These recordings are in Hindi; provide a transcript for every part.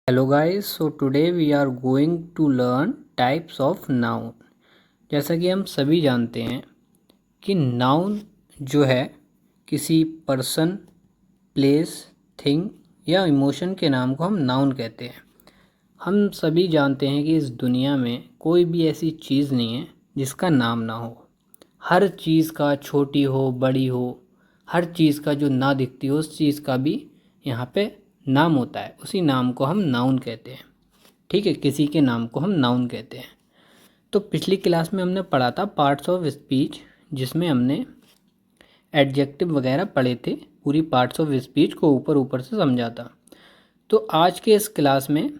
Hello guys, so today we are going to learn types of noun। जैसा कि हम सभी जानते हैं कि नाउन जो है किसी पर्सन, प्लेस, थिंग या इमोशन के नाम को हम नाउन कहते हैं। हम सभी जानते हैं कि इस दुनिया में कोई भी ऐसी चीज़ नहीं है जिसका नाम ना हो। हर चीज़ का, छोटी हो बड़ी हो, हर चीज़ का जो ना दिखती हो उस चीज़ का भी यहाँ पे नाम होता है। उसी नाम को हम नाउन कहते हैं। ठीक है, किसी के नाम को हम नाउन कहते हैं। तो पिछली क्लास में हमने पढ़ा था पार्ट्स ऑफ स्पीच, जिसमें हमने एडजेक्टिव वगैरह पढ़े थे। पूरी पार्ट्स ऑफ स्पीच को ऊपर ऊपर से समझा था। तो आज के इस क्लास में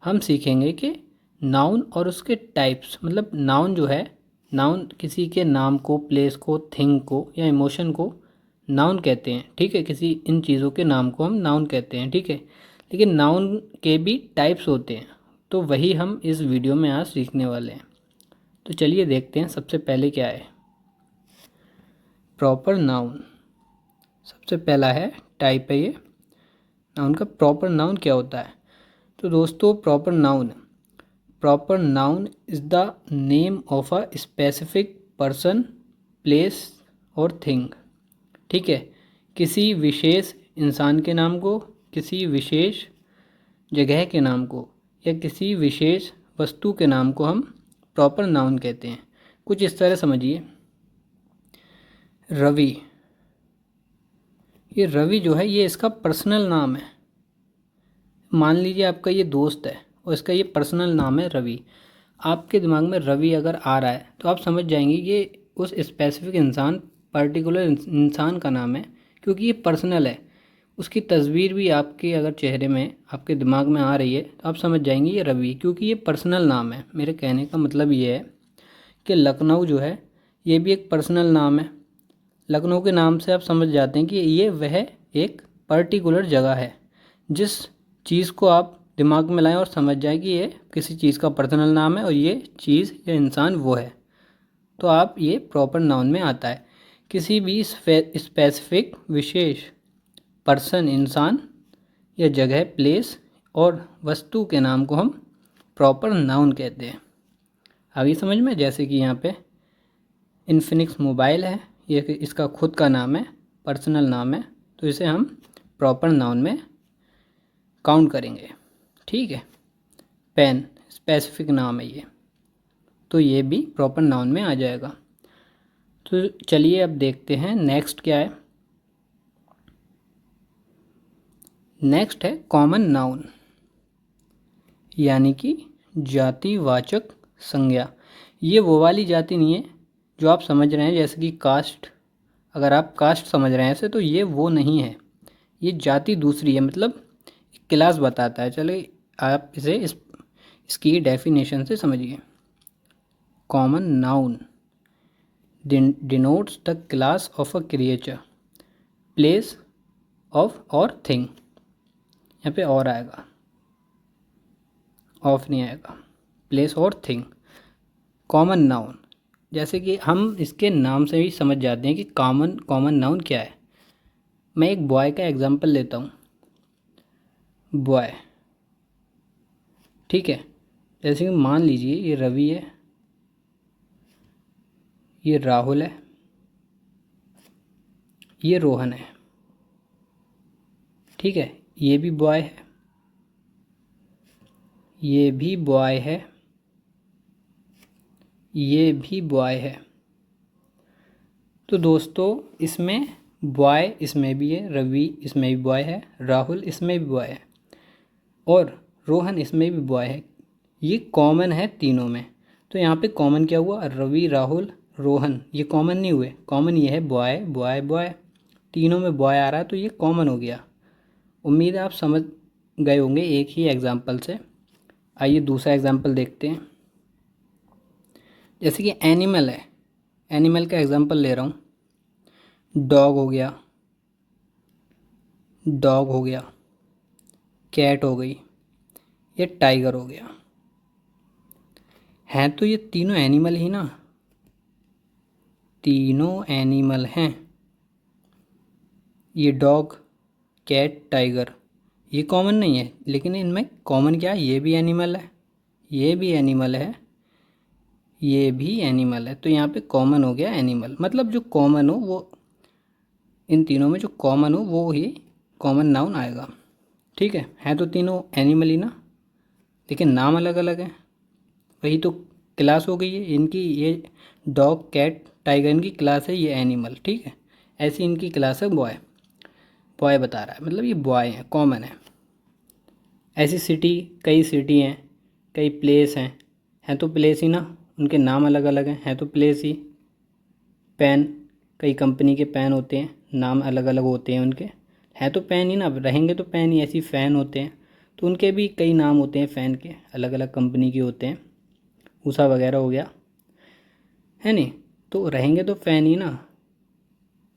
हम सीखेंगे कि नाउन और उसके टाइप्स, मतलब नाउन जो है, नाउन किसी के नाम को, प्लेस को, थिंग को या इमोशन को नाउन कहते हैं। ठीक है, किसी इन चीज़ों के नाम को हम नाउन कहते हैं। ठीक है, लेकिन नाउन के भी टाइप्स होते हैं, तो वही हम इस वीडियो में आज सीखने वाले हैं। तो चलिए देखते हैं सबसे पहले क्या है प्रॉपर नाउन। सबसे पहला है टाइप है ये नाउन का। प्रॉपर नाउन क्या होता है? तो दोस्तों, proper noun is the name of a specific person, place और थिंग। ठीक है, किसी विशेष इंसान के नाम को, किसी विशेष जगह के नाम को या किसी विशेष वस्तु के नाम को हम प्रॉपर नाउन कहते हैं। कुछ इस तरह समझिए। रवि, ये रवि जो है ये इसका पर्सनल नाम है। मान लीजिए आपका ये दोस्त है और इसका ये पर्सनल नाम है रवि। आपके दिमाग में रवि अगर आ रहा है तो आप समझ जाएंगे ये उस स्पेसिफिक इंसान, पर्टिकुलर इंसान का नाम है, क्योंकि ये पर्सनल है। उसकी तस्वीर भी आपके अगर चेहरे में, आपके दिमाग में आ रही है तो आप समझ जाएंगे ये रवि, क्योंकि ये पर्सनल नाम है। मेरे कहने का मतलब ये है कि लखनऊ जो है ये भी एक पर्सनल नाम है। लखनऊ के नाम से आप समझ जाते हैं कि ये वह एक पर्टिकुलर जगह है। जिस चीज़ को आप दिमाग में लाएं और समझ जाएं कि ये किसी चीज़ का पर्सनल नाम है और ये चीज़ या इंसान वो है, तो आप ये प्रॉपर नाउन में आता है। किसी भी स्पेसिफिक विशेष पर्सन, इंसान या जगह, प्लेस और वस्तु के नाम को हम प्रॉपर नाउन कहते हैं। आगे समझ में, जैसे कि यहाँ पे इन्फिनिक्स मोबाइल है, ये इसका खुद का नाम है, पर्सनल नाम है, तो इसे हम प्रॉपर नाउन में काउंट करेंगे। ठीक है, पेन स्पेसिफिक नाम है ये, तो ये भी प्रॉपर नाउन में आ जाएगा। तो चलिए अब देखते हैं नेक्स्ट क्या है। नेक्स्ट है कॉमन नाउन, यानी कि जातिवाचक संज्ञा। ये वो वाली जाति नहीं है जो आप समझ रहे हैं, जैसे कि कास्ट। अगर आप कास्ट समझ रहे हैं ऐसे, तो ये वो नहीं है। ये जाति दूसरी है, मतलब क्लास बताता है। चलिए आप इसे इसकी डेफिनेशन से समझिए। Common noun denotes the class of a creature, place of or thing। यहाँ पे और आएगा, ऑफ नहीं आएगा, प्लेस और थिंग। कॉमन नाउन, जैसे कि हम इसके नाम से ही समझ जाते हैं कि कॉमन नाउन क्या है। मैं एक बॉय का एग्जांपल लेता हूँ। बॉय, ठीक है, जैसे कि मान लीजिए ये रवि है, ये राहुल है, ये रोहन है। ठीक है, ये भी बॉय है, ये भी बॉय है, ये भी बॉय है। तो दोस्तों, इसमें बॉय इसमें भी है, रवि इसमें भी बॉय है, राहुल इसमें भी बॉय है और रोहन इसमें भी बॉय है। ये कॉमन है तीनों में। तो यहाँ पे कॉमन क्या हुआ? रवि, राहुल, रोहन, ये कॉमन नहीं हुए। कॉमन ये है बॉय बॉय बॉय, तीनों में बॉय आ रहा है तो ये कॉमन हो गया। उम्मीद है आप समझ गए होंगे एक ही एग्जाम्पल से। आइए दूसरा एग्जाम्पल देखते हैं। जैसे कि एनिमल है, एनिमल का एग्जाम्पल ले रहा हूँ। डॉग हो गया, डॉग हो गया, कैट हो गई, ये टाइगर हो गया। हैं तो ये तीनों एनिमल ही ना, तीनों एनिमल हैं। ये डॉग, कैट, टाइगर, ये कॉमन नहीं है, लेकिन इनमें कॉमन क्या है, ये भी एनिमल है, ये भी एनिमल है, ये भी एनिमल है। तो यहाँ पे कॉमन हो गया एनिमल, मतलब जो कॉमन हो वो, इन तीनों में जो कॉमन हो वो ही कॉमन नाउन आएगा। ठीक है तो तीनों एनिमल ही ना, लेकिन नाम अलग अलग हैं। वही तो क्लास हो गई है इनकी, ये डॉग कैट टाइगर इनकी क्लास है, ये एनिमल। ठीक है, ऐसी इनकी क्लास है बॉय। बॉय बता रहा है, मतलब ये बॉय हैं, कॉमन है। ऐसी सिटी, कई सिटी हैं, कई प्लेस हैं तो प्लेस ही ना, उनके नाम अलग अलग हैं तो प्लेस ही। पेन, कई कंपनी के पेन होते हैं, नाम अलग अलग होते हैं उनके, हैं तो पेन ही ना, रहेंगे तो पेन ही। ऐसी फ़ैन होते हैं तो उनके भी कई नाम होते हैं, फ़ैन के अलग अलग कंपनी के होते हैं, ऊषा वगैरह हो गया, है नहीं, तो रहेंगे तो फ़ैन ही ना।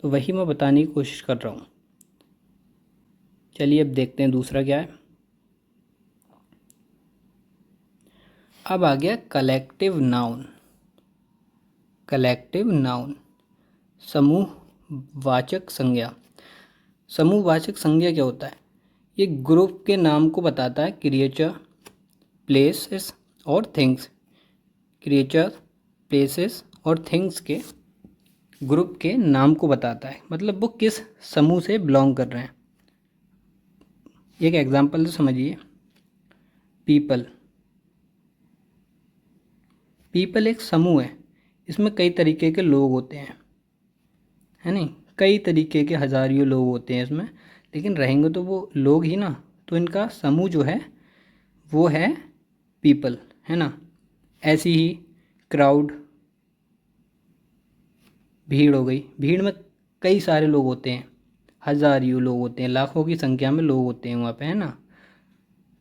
तो वही मैं बताने की कोशिश कर रहा हूँ। चलिए अब देखते हैं दूसरा क्या है। अब आ गया कलेक्टिव नाउन। कलेक्टिव नाउन, समूहवाचक संज्ञा। समूहवाचक संज्ञा क्या होता है, ये ग्रुप के नाम को बताता है, क्रिएचर, प्लेसेस और थिंग्स। क्रिएचर, प्लेसेस और थिंग्स के ग्रुप के नाम को बताता है, मतलब वो किस समूह से बिलोंग कर रहे हैं। एक एग्जांपल से समझिए, पीपल। पीपल एक समूह है, इसमें कई तरीके के लोग होते हैं, है नहीं, कई तरीके के हज़ारियों लोग होते हैं इसमें, लेकिन रहेंगे तो वो लोग ही ना। तो इनका समूह जो है वो है पीपल, है ना। ऐसी ही क्राउड, भीड़ हो गई, भीड़ में कई सारे लोग होते हैं, हज़ारियों लोग होते हैं, लाखों की संख्या में लोग होते हैं वहाँ पे, है ना।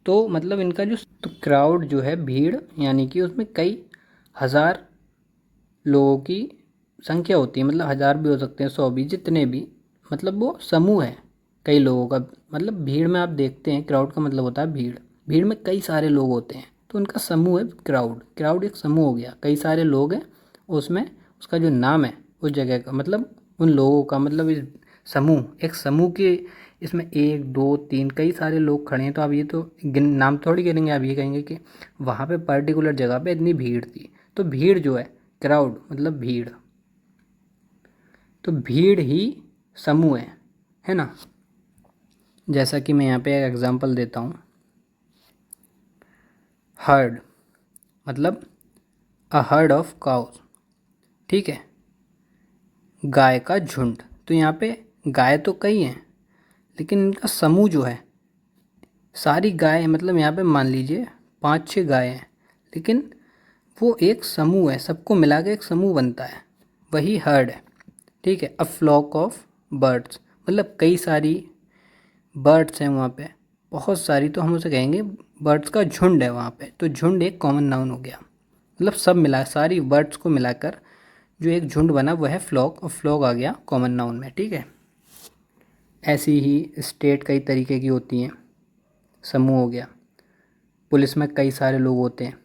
तो मतलब इनका जो, तो क्राउड जो है भीड़, यानी कि उसमें कई हज़ार लोगों की संख्या होती है, मतलब हज़ार भी हो सकते हैं, 100 भी, जितने भी, मतलब वो समूह है कई लोगों का। मतलब भीड़ में आप देखते हैं, क्राउड का मतलब होता है भीड़, भीड़ में कई सारे लोग होते हैं तो उनका समूह है क्राउड। क्राउड एक समूह हो गया, कई सारे लोग हैं, उसमें उसका जो नाम है उस जगह का, मतलब उन लोगों का, मतलब इस समूह, एक समूह के, इसमें एक दो तीन कई सारे लोग खड़े हैं, तो आप ये तो नाम थोड़ी गिनेंगे, आप ये कहेंगे कि वहाँ पे पर्टिकुलर जगह पे इतनी भीड़ थी। तो भीड़ जो है, क्राउड मतलब भीड़, तो भीड़ ही समूह है ना। जैसा कि मैं यहाँ पे एक एग्जांपल देता हूँ, हर्ड मतलब अ हर्ड ऑफ काउस। ठीक है, गाय का झुंड। तो यहाँ पे गाय तो कई हैं, लेकिन इनका समूह जो है, सारी गाय, मतलब यहाँ पे मान लीजिए 5-6 गाय हैं, लेकिन वो एक समूह है, सबको मिला के एक समूह बनता है, वही हर्ड है। ठीक है, अ फ्लॉक ऑफ बर्ड्स, मतलब कई सारी बर्ड्स हैं वहाँ पे, बहुत सारी, तो हम उसे कहेंगे बर्ड्स का झुंड है वहाँ पे। तो झुंड एक कॉमन नाउन हो गया, मतलब सब मिला, सारी बर्ड्स को मिलाकर जो एक झुंड बना वो है फ्लॉक, और फ्लॉक आ गया कॉमन नाउन में। ठीक है, ऐसी ही स्टेट कई तरीके की होती हैं, समूह हो गया। पुलिस में कई सारे लोग होते हैं,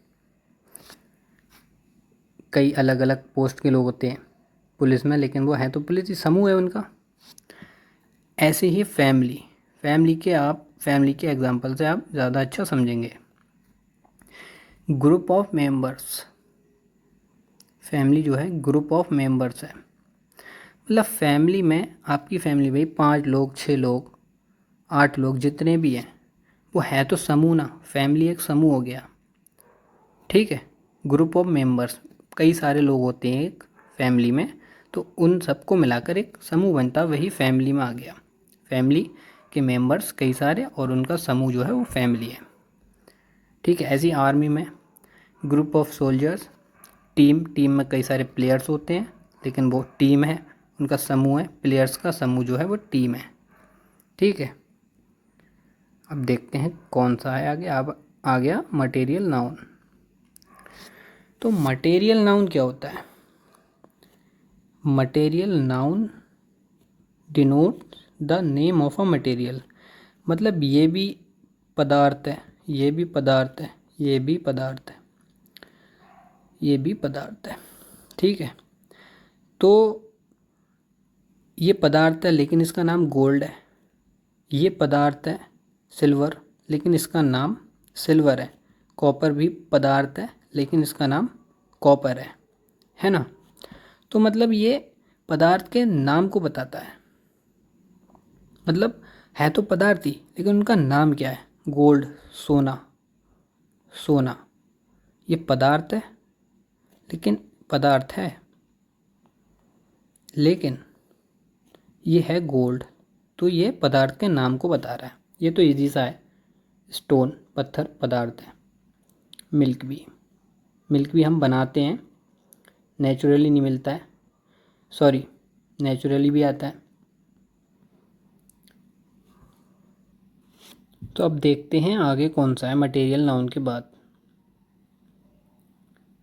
कई अलग अलग पोस्ट के लोग होते हैं पुलिस में, लेकिन वो हैं तो पुलिस ही, समूह है उनका। ऐसे ही फैमिली, फैमिली के एग्जांपल से आप ज़्यादा अच्छा समझेंगे। ग्रुप ऑफ मेंबर्स, फैमिली जो है ग्रुप ऑफ मेंबर्स है, मतलब फैमिली में, आपकी फैमिली भाई 5 लोग, 6 लोग, 8 लोग, जितने भी हैं, वो है तो समूह ना, फैमिली एक समूह हो गया। ठीक है, ग्रुप ऑफ मेंबर्स, कई सारे लोग होते हैं एक फैमिली में, तो उन सबको मिलाकर एक समूह बनता, वही फैमिली में आ गया। फैमिली के मेंबर्स कई सारे और उनका समूह जो है वो फैमिली है। ठीक है, ऐसी आर्मी में ग्रुप ऑफ सोल्जर्स, टीम में कई सारे प्लेयर्स होते हैं, लेकिन वो टीम है, उनका समूह है, प्लेयर्स का समूह जो है वो टीम है। ठीक है, अब देखते हैं कौन सा है आगे। अब आ गया मटेरियल नाउन। तो मटेरियल नाउन क्या होता है, material noun denote the name of a material, मतलब ये भी पदार्थ है, ये भी पदार्थ है, ये भी पदार्थ है, ये भी पदार्थ है। ठीक है, तो ये पदार्थ है लेकिन इसका नाम गोल्ड है, ये पदार्थ है सिल्वर, लेकिन इसका नाम सिल्वर है। कॉपर भी पदार्थ है, लेकिन इसका नाम कॉपर है ना। तो मतलब ये पदार्थ के नाम को बताता है, मतलब है तो पदार्थ ही, लेकिन उनका नाम क्या है। गोल्ड, सोना, सोना ये पदार्थ है, लेकिन पदार्थ है, लेकिन ये है गोल्ड, तो ये पदार्थ के नाम को बता रहा है। ये तो इजी सा है। स्टोन, पत्थर, पदार्थ है। मिल्क भी, मिल्क भी हम बनाते हैं, नेचुरली नहीं मिलता है, सॉरी नेचुरली भी आता है। तो अब देखते हैं आगे कौन सा है मटेरियल नाउन के बाद।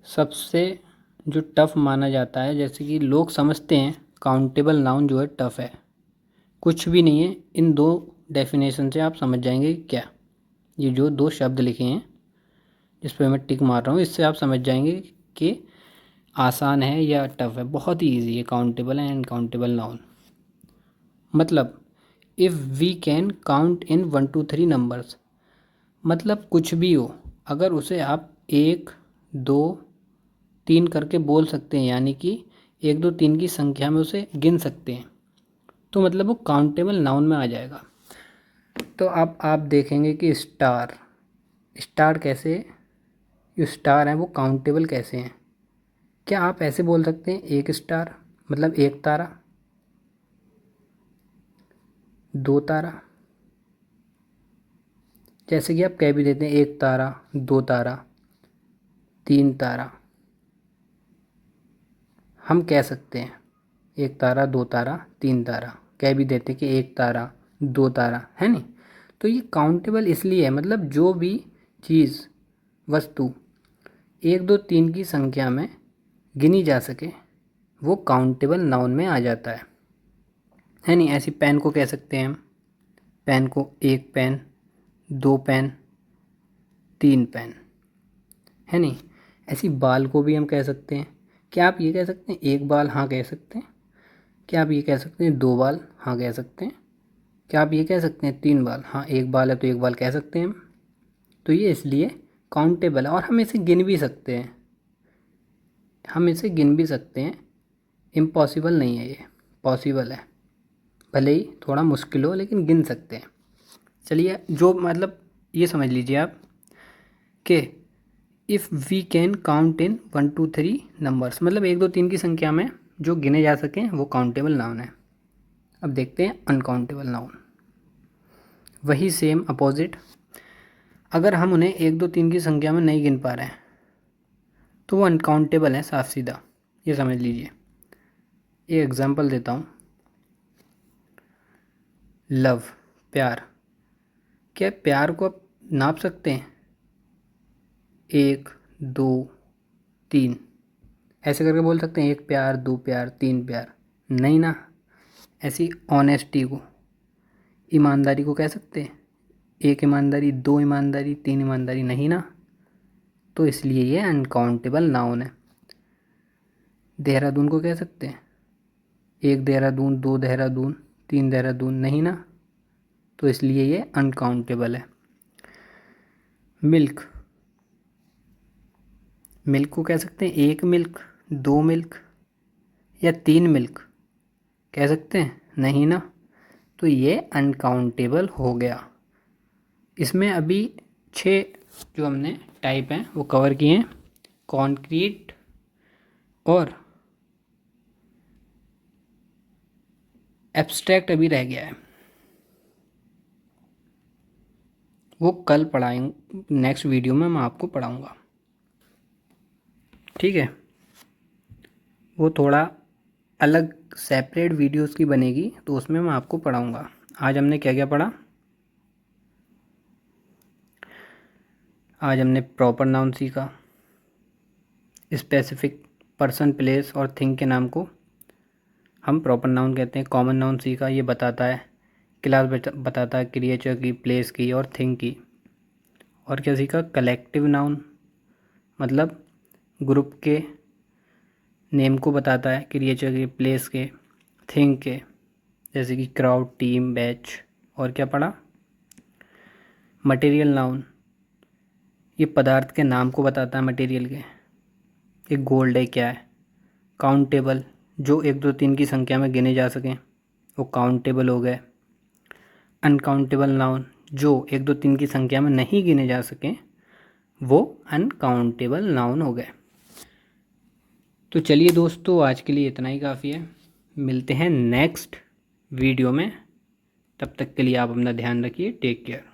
सबसे जो टफ़ माना जाता है, जैसे कि लोग समझते हैं काउंटेबल नाउन जो है टफ़ है, कुछ भी नहीं है। इन दो डेफिनेशन से आप समझ जाएंगे कि क्या, ये जो दो शब्द लिखे हैं जिस पर मैं टिक मार रहा हूँ, इससे आप समझ जाएंगे कि आसान है या टफ़ है। बहुत ही ईजी है काउंटेबल एंड अनकाउंटेबल नाउन। मतलब if we can count in 1 2 3 numbers, मतलब कुछ भी हो, अगर उसे आप 1 2 3 करके बोल सकते हैं, यानी कि 1 2 3 की संख्या में उसे गिन सकते हैं, तो मतलब वो काउंटेबल नाउन में आ जाएगा। तो अब आप देखेंगे कि स्टार, स्टार कैसे, जो स्टार हैं वो काउंटेबल कैसे हैं। क्या आप ऐसे बोल सकते हैं एक स्टार, मतलब एक तारा, दो तारा, जैसे कि आप कह भी देते हैं एक तारा, दो तारा, तीन तारा। हम कह सकते हैं एक तारा, दो तारा, तीन तारा, कह भी देते कि एक तारा, दो तारा, है नहीं। तो ये काउंटेबल इसलिए है, मतलब जो भी चीज़, वस्तु 1 2 3 की संख्या में गिनी जा सके, वो काउंटेबल नाउन में आ जाता है नहीं। ऐसी पेन को कह सकते हैं हम, पेन को एक पेन, दो पेन, तीन पेन, है नहीं। ऐसी बाल को भी हम कह सकते हैं। क्या आप ये कह सकते हैं एक बाल, हाँ कह सकते हैं। क्या आप ये कह सकते हैं दो बाल, हाँ कह सकते हैं। क्या आप ये कह सकते हैं तीन बाल, हाँ एक बाल है तो एक बाल कह सकते हैं हम। तो ये इसलिए काउंटेबल है, और हम इसे गिन भी सकते हैं, हम इसे गिन भी सकते हैं। इम्पॉसिबल नहीं है, ये पॉसिबल है, भले ही थोड़ा मुश्किल हो, लेकिन गिन सकते हैं। चलिए, जो मतलब ये समझ लीजिए आप कि if we can count in 1 2 3 numbers, मतलब 1 2 3 की संख्या में जो गिने जा सकें वो काउंटेबल नाउन है। अब देखते हैं अनकाउंटेबल नाउन। वही सेम अपोजिट, अगर हम उन्हें 1 2 3 की संख्या में नहीं गिन पा रहे हैं तो वो अनकाउंटेबल है, साफ सीधा, ये समझ लीजिए। एक एग्जांपल देता हूँ। लव, प्यार। क्या प्यार को आप नाप सकते हैं 1 2 3, ऐसे करके बोल सकते हैं एक प्यार, दो प्यार, तीन प्यार? नहीं ना। ऐसी ऑनेस्टी को, ईमानदारी को कह सकते हैं एक ईमानदारी, दो ईमानदारी, तीन ईमानदारी? नहीं ना। तो इसलिए ये अनकाउंटेबल नाउन है। देहरादून को कह सकते हैं एक देहरादून, दो देहरादून, तीन देहरादून? नहीं ना। तो इसलिए ये अनकाउंटेबल है। मिल्क, मिल्क को कह सकते हैं एक मिल्क, दो मिल्क या तीन मिल्क? कह सकते हैं? नहीं ना। तो ये अनकाउंटेबल हो गया। इसमें अभी 6 जो हमने टाइप हैं वो कवर किए हैं। कॉन्क्रीट और एब्स्ट्रैक्ट अभी रह गया है, वो कल पढ़ाएंगे, नेक्स्ट वीडियो में मैं आपको पढ़ाऊँगा, ठीक है। वो थोड़ा अलग सेपरेट वीडियोस की बनेगी, तो उसमें मैं आपको पढ़ाऊँगा। आज हमने क्या क्या पढ़ा? आज हमने प्रॉपर नाउन सीखा, स्पेसिफिक पर्सन, प्लेस और थिंग के नाम को हम प्रॉपर नाउन कहते हैं। कॉमन नाउन सीखा, ये बताता है, क्लास बताता है क्रिएचर की, प्लेस की और थिंग की। और क्या सीखा? कलेक्टिव नाउन, मतलब ग्रुप के नेम को बताता है, क्रिएचर के, प्लेस के, थिंग के, जैसे कि क्राउड, टीम, बैच। और क्या पढ़ा? मटेरियल नाउन, ये पदार्थ के नाम को बताता है मटेरियल के। एक गोल्ड है, क्या है? काउंटेबल, जो 1 2 3 की संख्या में गिने जा सकें, वो काउंटेबल हो गए। अनकाउंटेबल नाउन, जो 1 2 3 की संख्या में नहीं गिने जा सकें, वो अनकाउंटेबल नाउन हो गए। तो चलिए दोस्तों, आज के लिए इतना ही काफ़ी है। मिलते हैं नेक्स्ट वीडियो में, तब तक के लिए आप अपना ध्यान रखिए। Take care.